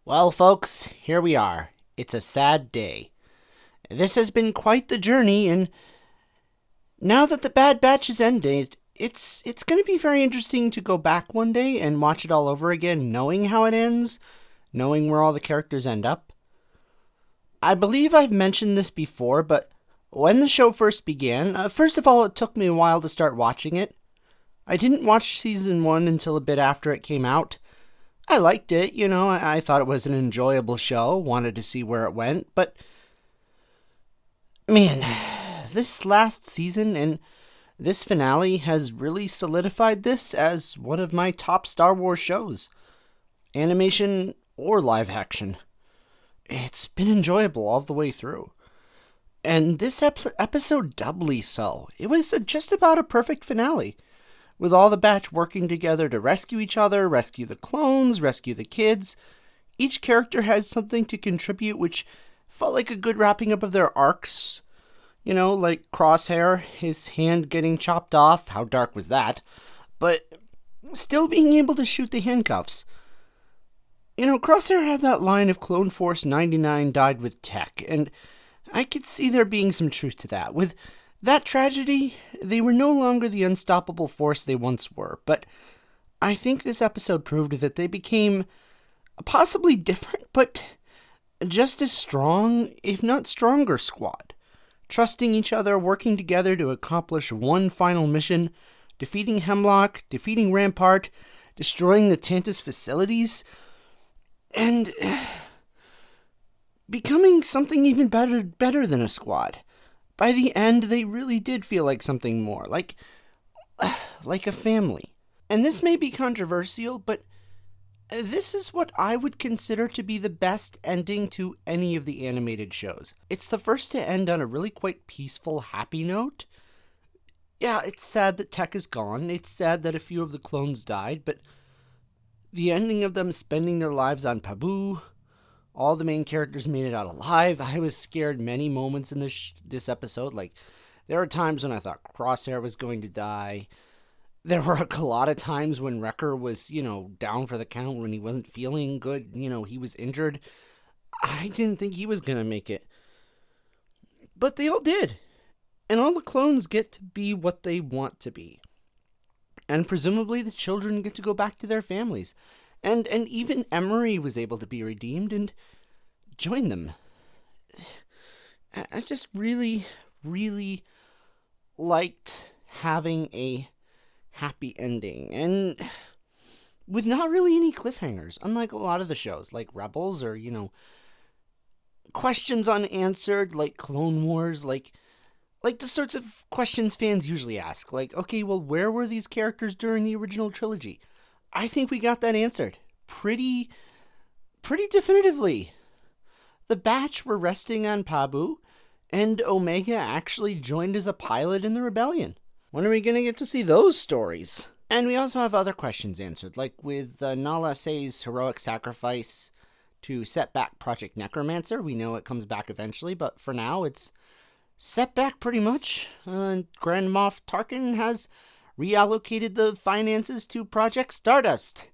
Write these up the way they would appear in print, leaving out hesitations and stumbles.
Well, folks, here we are. It's a sad day. This has been quite the journey, and now that the Bad Batch is ended, it's going to be very interesting to go back one day and watch it all over again, knowing how it ends, knowing where all the characters end up. I believe I've mentioned this before, but when the show first began, first of all, it took me a while to start watching it. I didn't watch season 1 until a bit after it came out. I liked it, I thought it was an enjoyable show, wanted to see where it went, but man, this last season and this finale has really solidified this as one of my top Star Wars shows, animation or live action. It's been enjoyable all the way through. And this episode doubly so. It was just about a perfect finale, with all the batch working together to rescue each other, rescue the clones, rescue the kids. Each character had something to contribute, which felt like a good wrapping up of their arcs. Like Crosshair, his hand getting chopped off. How dark was that? But still being able to shoot the handcuffs. Crosshair had that line of Clone Force 99 died with tech, and I could see there being some truth to that. With that tragedy, they were no longer the unstoppable force they once were, but I think this episode proved that they became a possibly different, but just as strong, if not stronger, squad. Trusting each other, working together to accomplish one final mission, defeating Hemlock, defeating Rampart, destroying the Tantus facilities, and becoming something even better than a squad. By the end, they really did feel like something more, like a family. And this may be controversial, but this is what I would consider to be the best ending to any of the animated shows. It's the first to end on a really quite peaceful, happy note. Yeah, it's sad that Tech is gone. It's sad that a few of the clones died, but the ending of them spending their lives on Pabu, all the main characters made it out alive. I was scared many moments in this episode. Like, there were times when I thought Crosshair was going to die. There were a lot of times when Wrecker was, down for the count when he wasn't feeling good. He was injured. I didn't think he was going to make it. But they all did. And all the clones get to be what they want to be. And presumably the children get to go back to their families. And even Emery was able to be redeemed and join them. I just really, really liked having a happy ending. And with not really any cliffhangers, unlike a lot of the shows, like Rebels or, questions unanswered, like Clone Wars, like the sorts of questions fans usually ask. Like, okay, well, where were these characters during the original trilogy? I think we got that answered pretty definitively. The Batch were resting on Pabu, and Omega actually joined as a pilot in the rebellion. When are we going to get to see those stories? And we also have other questions answered, like with Nala Se's heroic sacrifice to set back Project Necromancer. We know it comes back eventually, but for now it's set back pretty much. Grand Moff Tarkin has reallocated the finances to Project Stardust.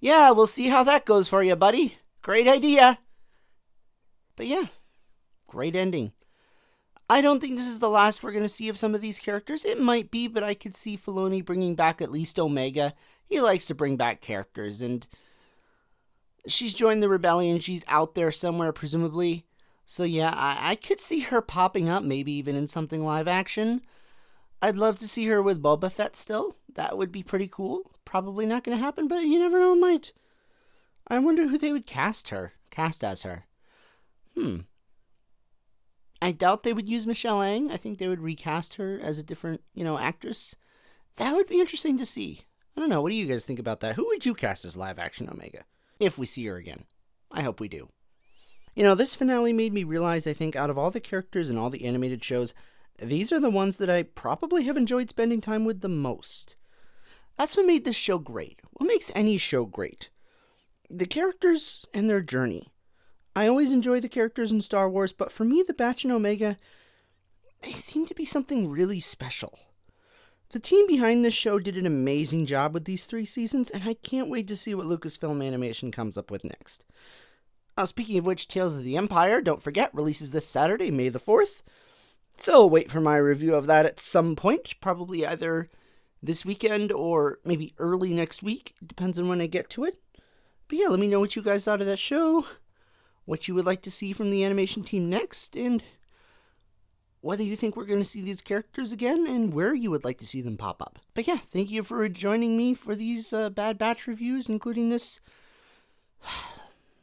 Yeah, we'll see how that goes for you, buddy. Great idea. But yeah, great ending. I don't think this is the last we're going to see of some of these characters. It might be, but I could see Filoni bringing back at least Omega. He likes to bring back characters, and she's joined the rebellion. She's out there somewhere, presumably. So yeah, I could see her popping up, maybe even in something live action. I'd love to see her with Boba Fett still. That would be pretty cool. Probably not going to happen, but you never know, it might. I wonder who they would cast as her. I doubt they would use Michelle Ang. I think they would recast her as a different, actress. That would be interesting to see. I don't know. What do you guys think about that? Who would you cast as live action Omega? If we see her again. I hope we do. This finale made me realize, I think, out of all the characters in all the animated shows, these are the ones that I probably have enjoyed spending time with the most. That's what made this show great. What makes any show great? The characters and their journey. I always enjoy the characters in Star Wars, but for me, the Batch and Omega, they seem to be something really special. The team behind this show did an amazing job with these 3 seasons, and I can't wait to see what Lucasfilm Animation comes up with next. Speaking of which, Tales of the Empire, don't forget, releases this Saturday, May the 4th. So wait for my review of that at some point, probably either this weekend or maybe early next week. It depends on when I get to it. But yeah, let me know what you guys thought of that show, what you would like to see from the animation team next, and whether you think we're going to see these characters again and where you would like to see them pop up. But yeah, thank you for joining me for these Bad Batch reviews, including this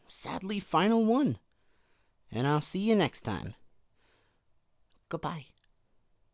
sadly final one. And I'll see you next time. Goodbye.